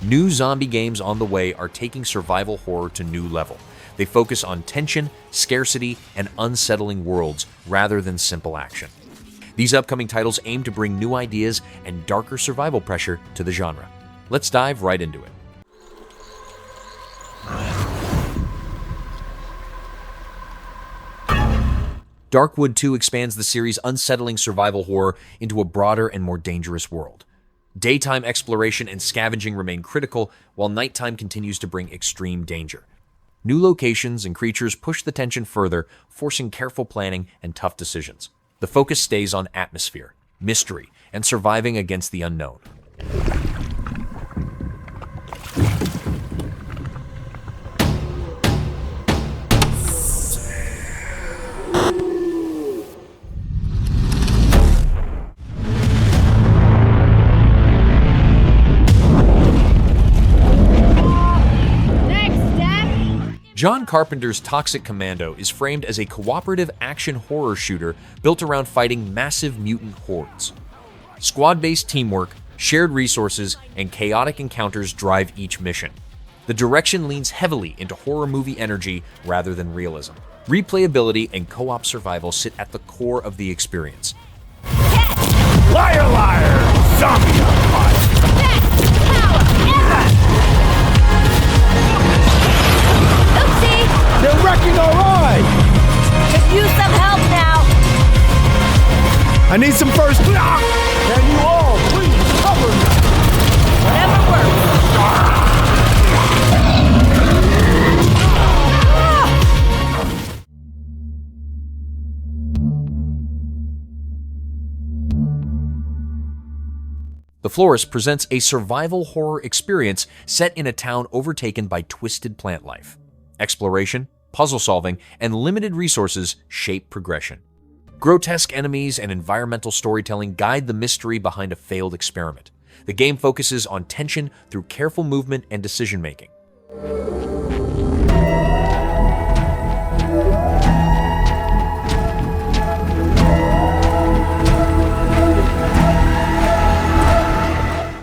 New zombie games on the way are taking survival horror to new level. They focus on tension, scarcity, and unsettling worlds rather than simple action. These upcoming titles aim to bring new ideas and darker survival pressure to the genre. Let's dive right into it. Darkwood 2 expands the series' unsettling survival horror into a broader and more dangerous world. Daytime exploration and scavenging remain critical, while nighttime continues to bring extreme danger. New locations and creatures push the tension further, forcing careful planning and tough decisions. The focus stays on atmosphere, mystery, and surviving against the unknown. John Carpenter's Toxic Commando is framed as a cooperative action horror shooter built around fighting massive mutant hordes. Squad-based teamwork, shared resources, and chaotic encounters drive each mission. The direction leans heavily into horror movie energy rather than realism. Replayability and co-op survival sit at the core of the experience. Liar, liar! Zombie on fire! Best power ever! They're wrecking our ride! Could use some help now! I need some first. Can you all please cover me? Whatever works. The Florist presents a survival horror experience set in a town overtaken by twisted plant life. Exploration, puzzle solving, and limited resources shape progression. Grotesque enemies and environmental storytelling guide the mystery behind a failed experiment. The game focuses on tension through careful movement and decision-making.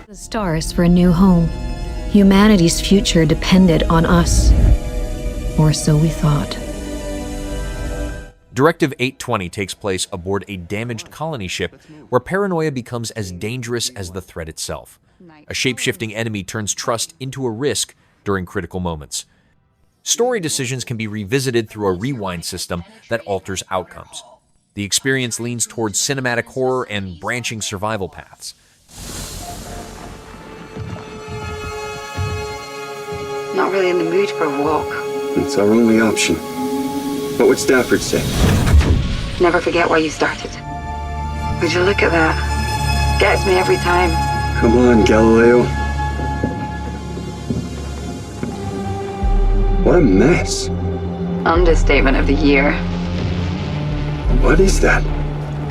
The stars for a new home. Humanity's future depended on us. Or so we thought. Directive 820 takes place aboard a damaged colony ship where paranoia becomes as dangerous as the threat itself. A shape-shifting enemy turns trust into a risk during critical moments. Story decisions can be revisited through a rewind system that alters outcomes. The experience leans towards cinematic horror and branching survival paths. Not really in the mood for a walk. It's our only option. What would Stafford say? Never forget why you started. Would you look at that? Gets me every time. Come on, Galileo. What a mess. Understatement of the year. What is that?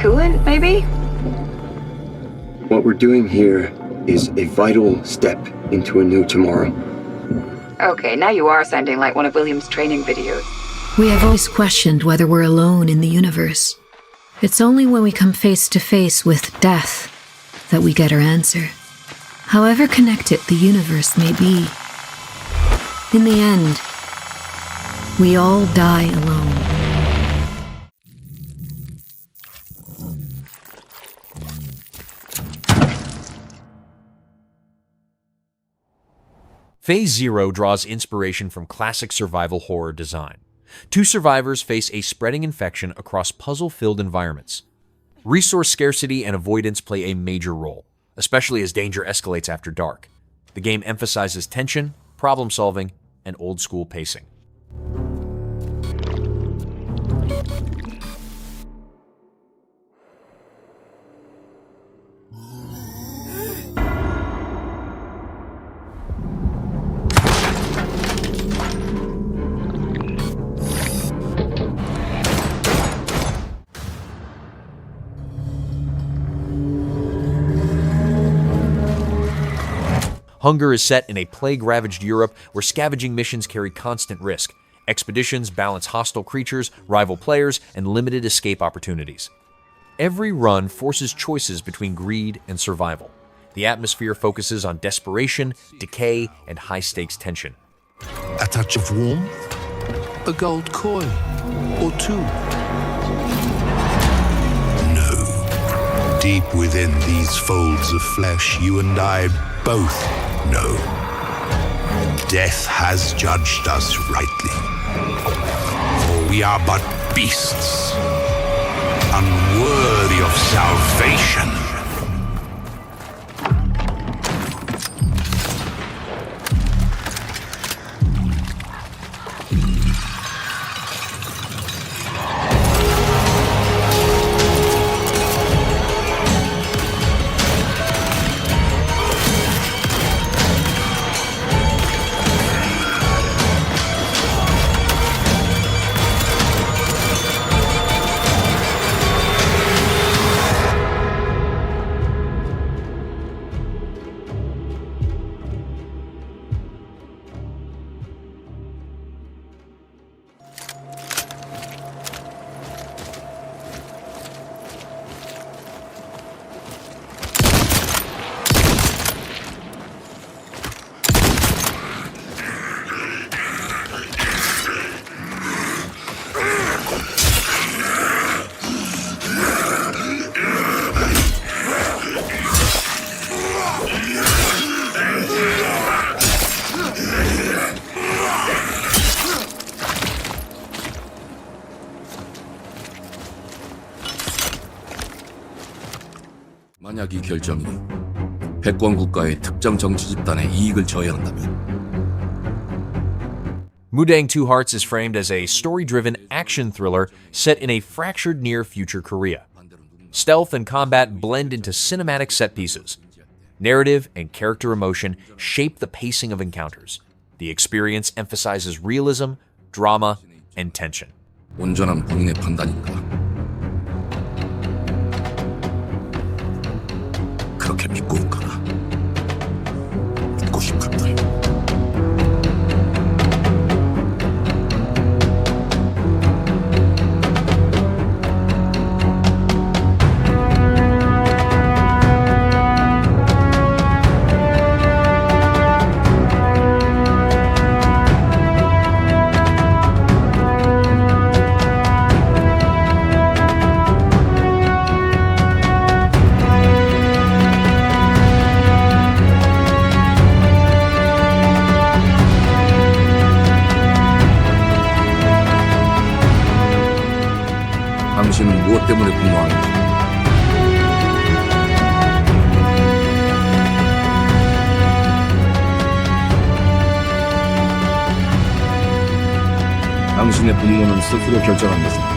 Coolant, maybe? What we're doing here is a vital step into a new tomorrow. Okay, now you are sounding like one of William's training videos. We have always questioned whether we're alone in the universe. It's only when we come face to face with death that we get our answer. However connected the universe may be, in the end, we all die alone. Phase Zero draws inspiration from classic survival horror design. Two survivors face a spreading infection across puzzle-filled environments. Resource scarcity and avoidance play a major role, especially as danger escalates after dark. The game emphasizes tension, problem-solving, and old-school pacing. Hunger is set in a plague-ravaged Europe where scavenging missions carry constant risk. Expeditions balance hostile creatures, rival players, and limited escape opportunities. Every run forces choices between greed and survival. The atmosphere focuses on desperation, decay, and high-stakes tension. A touch of warmth? A gold coin? Or two? No. Deep within these folds of flesh, you and I both know. Death has judged us rightly. For we are but beasts, unworthy of salvation. 만약 이 결정이 패권 국가의 특정 정치 집단의 이익을 저해한다면 Mudang Two Hearts is framed as a story-driven action thriller set in a fractured near-future Korea. Stealth and combat blend into cinematic set pieces. Narrative and character emotion shape the pacing of encounters. The experience emphasizes realism, drama, and tension. 온전한 본인의 판단인가? 그렇게 믿고 있거나 믿고 싶을 뿐. 당신은 무엇 때문에 분노하는가? 당신의 분노는 스스로 결정한 것입니다.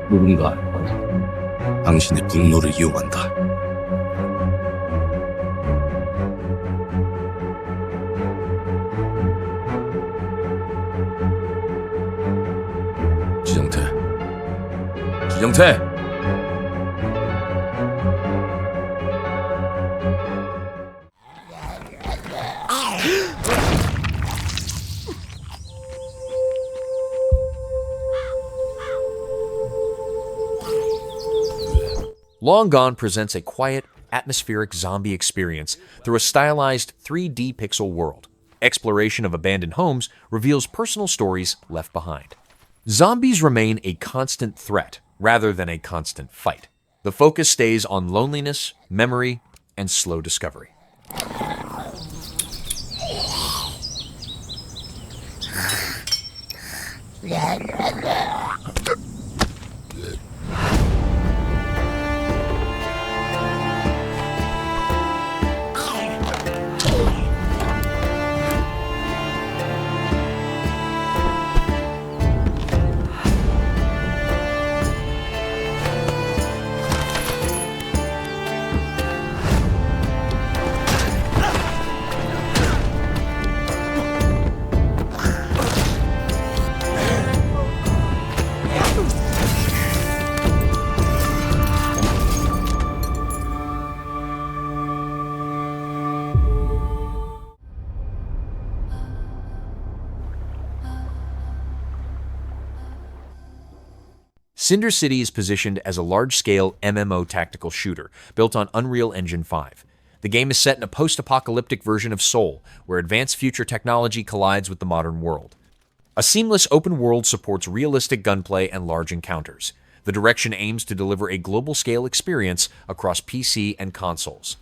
누군가 당신의 분노를 이용한다. 지정태! Long Gone presents a quiet, atmospheric zombie experience through a stylized 3D pixel world. Exploration of abandoned homes reveals personal stories left behind. Zombies remain a constant threat rather than a constant fight. The focus stays on loneliness, memory, and slow discovery. Cinder City is positioned as a large-scale MMO tactical shooter built on Unreal Engine 5. The game is set in a post-apocalyptic version of Seoul, where advanced future technology collides with the modern world. A seamless open world supports realistic gunplay and large encounters. The direction aims to deliver a global-scale experience across PC and consoles.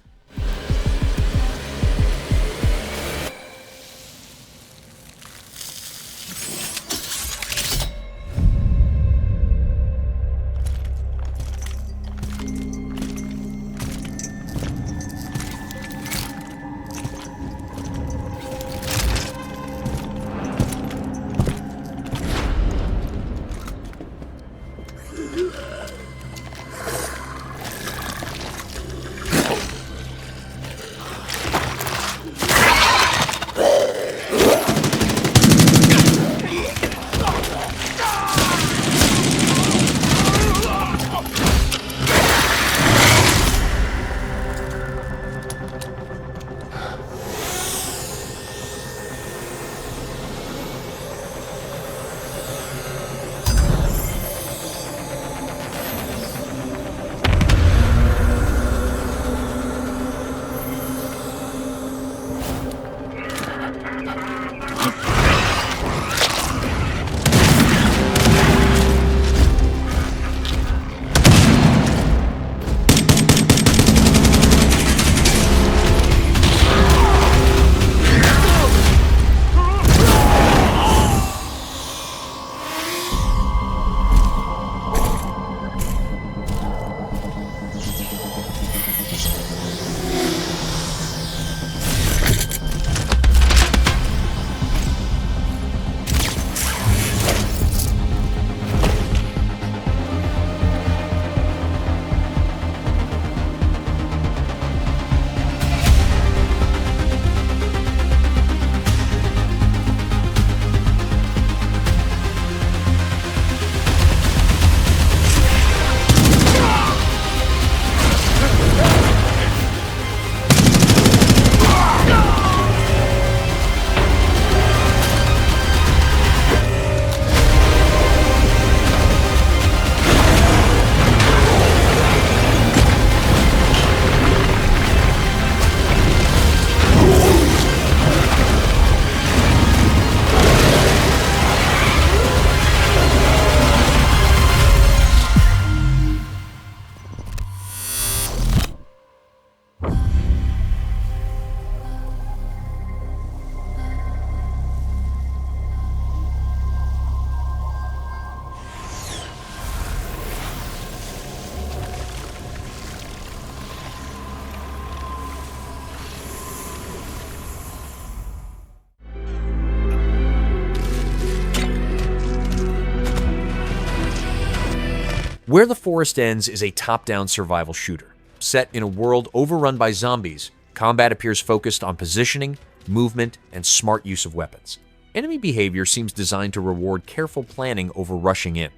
Where the Forest Ends is a top-down survival shooter. Set in a world overrun by zombies, combat appears focused on positioning, movement, and smart use of weapons. Enemy behavior seems designed to reward careful planning over rushing in.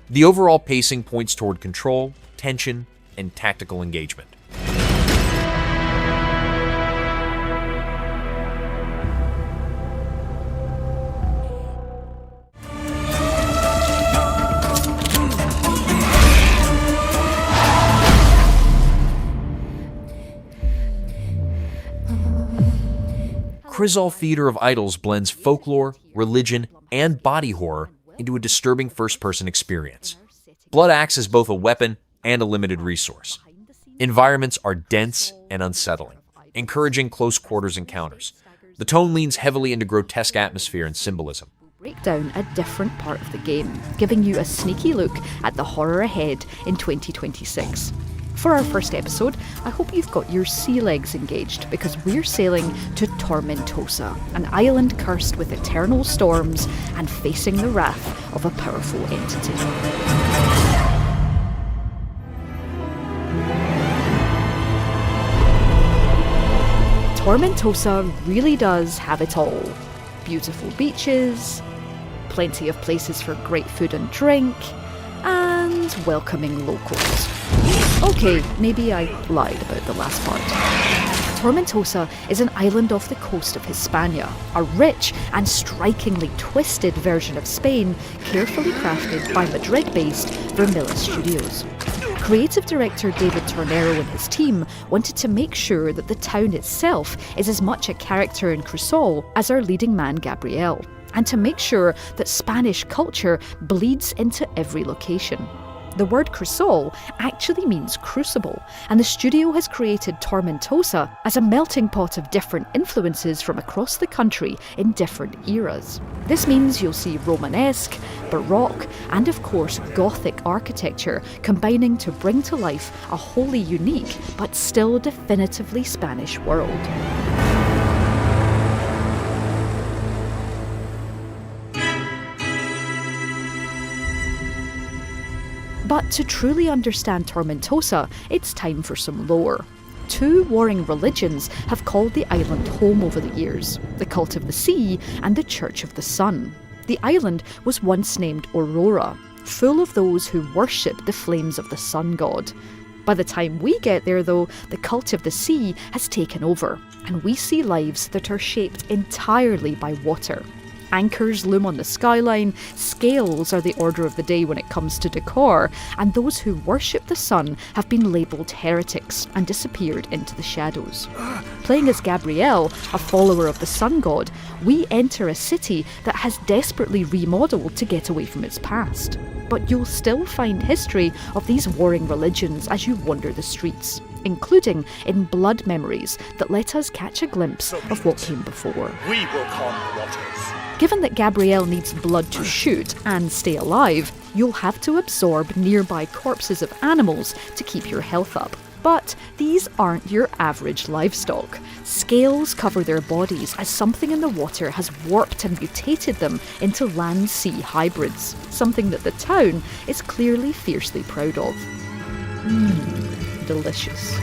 The overall pacing points toward control, tension, and tactical engagement. Crisol Theater of Idols blends folklore, religion, and body horror into a disturbing first-person experience. Blood acts as both a weapon and a limited resource. Environments are dense and unsettling, encouraging close-quarters encounters. The tone leans heavily into grotesque atmosphere and symbolism. Break down a different part of the game, giving you a sneaky look at the horror ahead in 2026. For our first episode, I hope you've got your sea legs engaged, because we're sailing to Tormentosa, an island cursed with eternal storms and facing the wrath of a powerful entity. Tormentosa really does have it all. Beautiful beaches, plenty of places for great food and drink, and welcoming locals. Okay, maybe I lied about the last part. Tormentosa is an island off the coast of Hispania, a rich and strikingly twisted version of Spain, carefully crafted by Madrid-based Vermilla Studios. Creative director David Tornero and his team wanted to make sure that the town itself is as much a character in Crisol as our leading man Gabriel, and to make sure that Spanish culture bleeds into every location. The word Crisol actually means crucible, and the studio has created Tormentosa as a melting pot of different influences from across the country in different eras. This means you'll see Romanesque, Baroque, and of course Gothic architecture combining to bring to life a wholly unique but still definitively Spanish world. But to truly understand Tormentosa, it's time for some lore. 2 warring religions have called the island home over the years, the Cult of the Sea and the Church of the Sun. The island was once named Aurora, full of those who worship the flames of the sun god. By the time we get there though, the Cult of the Sea has taken over, and we see lives that are shaped entirely by water. Anchors loom on the skyline, scales are the order of the day when it comes to decor, and those who worship the sun have been labelled heretics and disappeared into the shadows. Playing as Gabriel, a follower of the sun god, we enter a city that has desperately remodelled to get away from its past. But you'll still find history of these warring religions as you wander the streets, including in blood memories that let us catch a glimpse of what came before. We will calm the waters. Given that Gabriel needs blood to shoot and stay alive, you'll have to absorb nearby corpses of animals to keep your health up. But these aren't your average livestock. Scales cover their bodies as something in the water has warped and mutated them into land-sea hybrids, something that the town is clearly fiercely proud of. Delicious.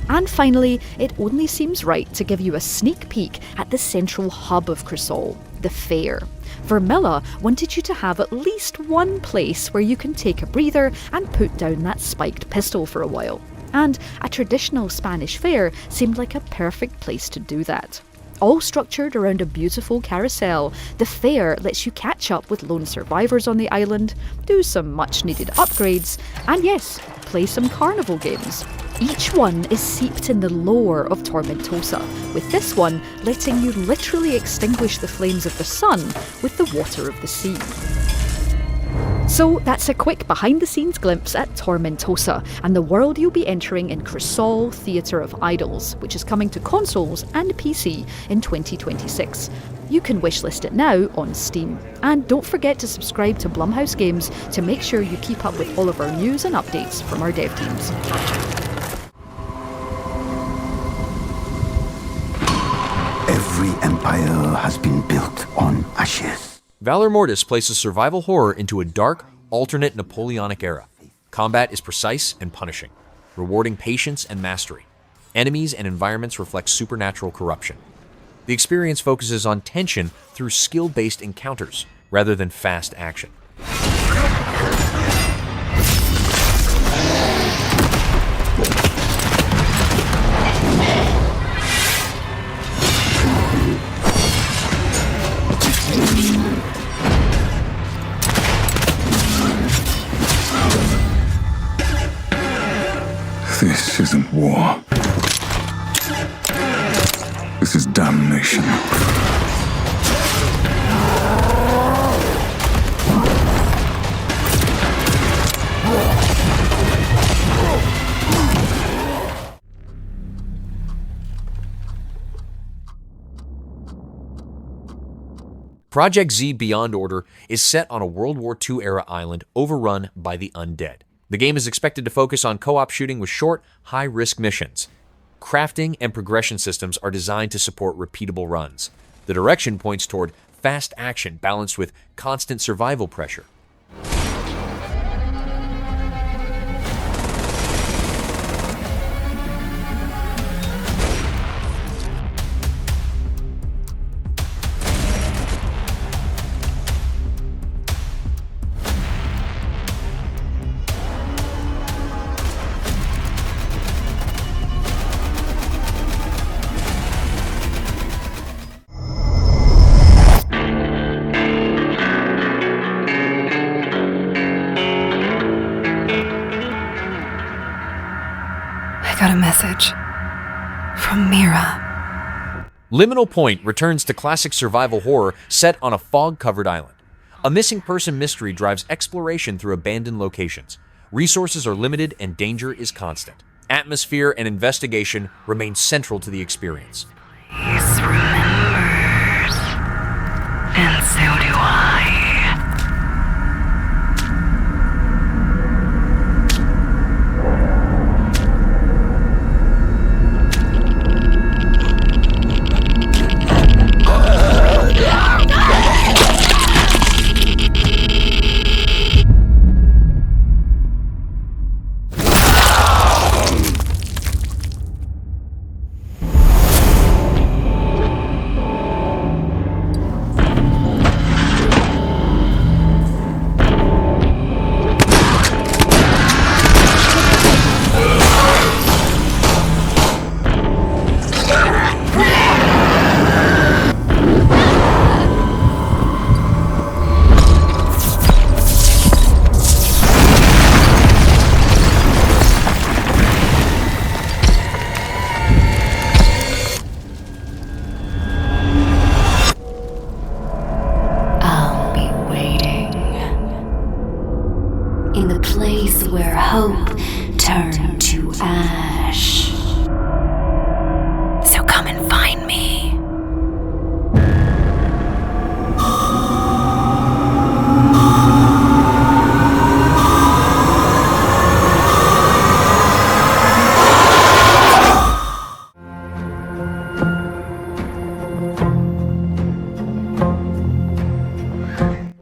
And finally, it only seems right to give you a sneak peek at the central hub of Crisol, the fair. Vermilla wanted you to have at least one place where you can take a breather and put down that spiked pistol for a while. And a traditional Spanish fair seemed like a perfect place to do that. All structured around a beautiful carousel, the fair lets you catch up with lone survivors on the island, do some much needed upgrades, and yes, play some carnival games. Each one is seeped in the lore of Tormentosa, with this one letting you literally extinguish the flames of the sun with the water of the sea. So that's a quick behind-the-scenes glimpse at Tormentosa and the world you'll be entering in Crisol Theatre of Idols, which is coming to consoles and PC in 2026. You can wishlist it now on Steam. And don't forget to subscribe to Blumhouse Games to make sure you keep up with all of our news and updates from our dev teams. Every empire has been built on ashes. Valor Mortis places survival horror into a dark, alternate Napoleonic era. Combat is precise and punishing, rewarding patience and mastery. Enemies and environments reflect supernatural corruption. The experience focuses on tension through skill-based encounters, rather than fast action. This isn't war. This is damnation. Projekt Z Beyond Order is set on a World War II-era island overrun by the undead. The game is expected to focus on co-op shooting with short, high-risk missions. Crafting and progression systems are designed to support repeatable runs. The direction points toward fast action balanced with constant survival pressure. A message from Mira. Liminal Point returns to classic survival horror set on a fog-covered island. A missing person mystery drives exploration through abandoned locations. Resources are limited and danger is constant. Atmosphere and investigation remain central to the experience. Place remembers, and so do I.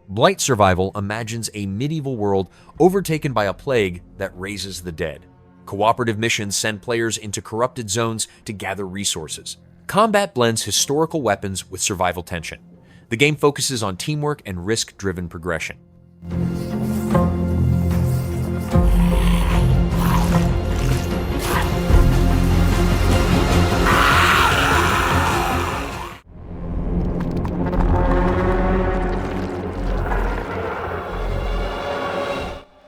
Blight Survival imagines a medieval world overtaken by a plague that raises the dead. Cooperative missions send players into corrupted zones to gather resources. Combat blends historical weapons with survival tension. The game focuses on teamwork and risk-driven progression.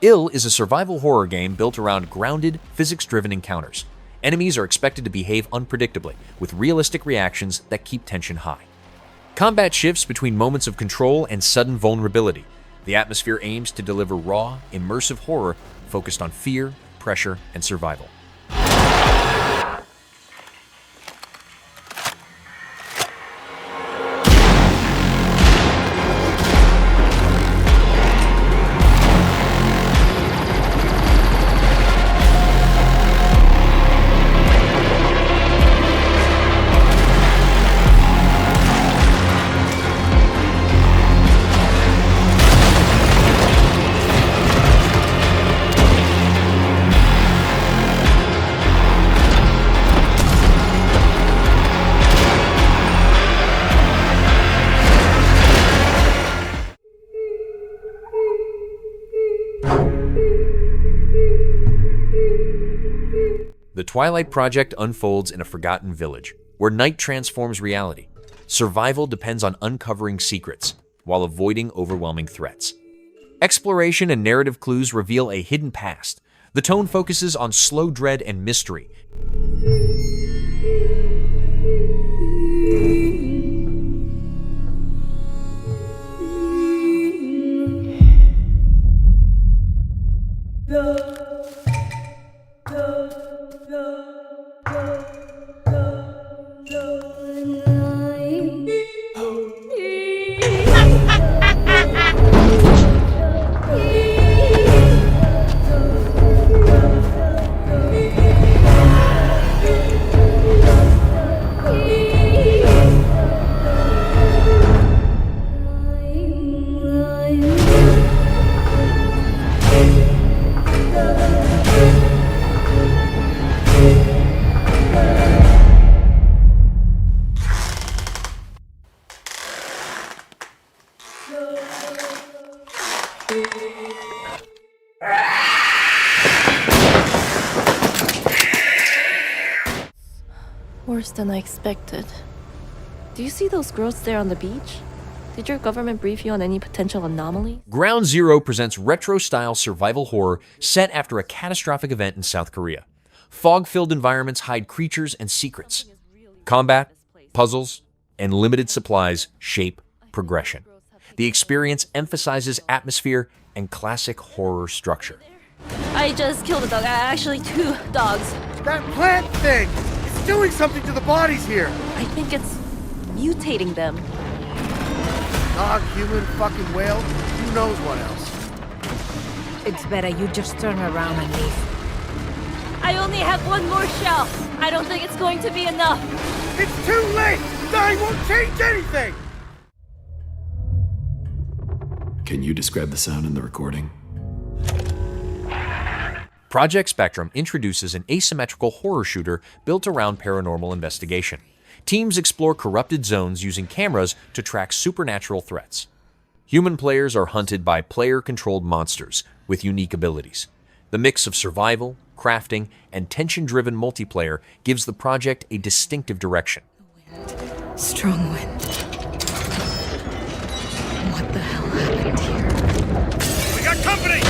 Ill is a survival horror game built around grounded, physics-driven encounters. Enemies are expected to behave unpredictably, with realistic reactions that keep tension high. Combat shifts between moments of control and sudden vulnerability. The atmosphere aims to deliver raw, immersive horror focused on fear, pressure, and survival. The Twilight Project unfolds in a forgotten village, where night transforms reality. Survival depends on uncovering secrets, while avoiding overwhelming threats. Exploration and narrative clues reveal a hidden past. The tone focuses on slow dread and mystery. Worse than I expected. Do you see those growths there on the beach? Did your government brief you on any potential anomalies? Ground Zero presents retro-style survival horror set after a catastrophic event in South Korea. Fog-filled environments hide creatures and secrets. Combat, puzzles, and limited supplies shape progression. The experience emphasizes atmosphere and classic horror structure. I just killed a dog. Actually, 2 dogs. That plant thing! It's doing something to the bodies here! I think it's mutating them. Dog, human, fucking whale, who knows what else? It's better you just turn around and leave. I only have 1 more shell. I don't think it's going to be enough. It's too late! Dying won't change anything! Can you describe the sound in the recording? Projekt Spectrum introduces an asymmetrical horror shooter built around paranormal investigation. Teams explore corrupted zones using cameras to track supernatural threats. Human players are hunted by player-controlled monsters with unique abilities. The mix of survival, crafting, and tension-driven multiplayer gives the project a distinctive direction. Strong wind. What the hell happened here? We got company!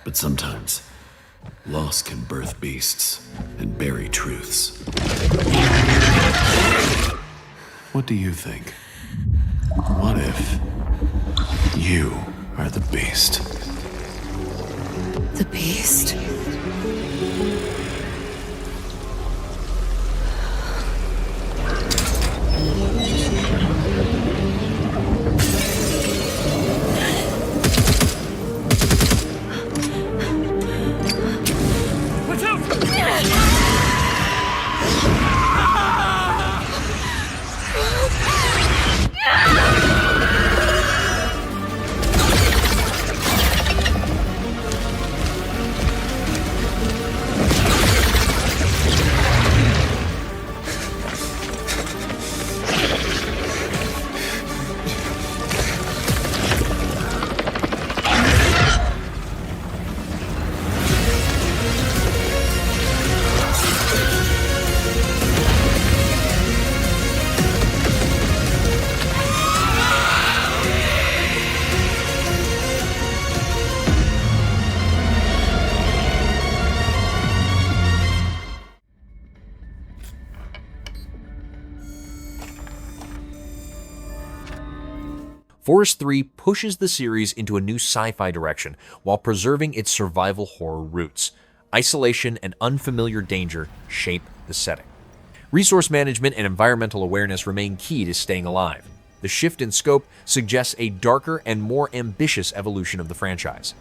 But sometimes, loss can birth beasts and bury truths. What do you think? What if you are the beast? The beast? Forest 3 pushes the series into a new sci-fi direction while preserving its survival horror roots. Isolation and unfamiliar danger shape the setting. Resource management and environmental awareness remain key to staying alive. The shift in scope suggests a darker and more ambitious evolution of the franchise.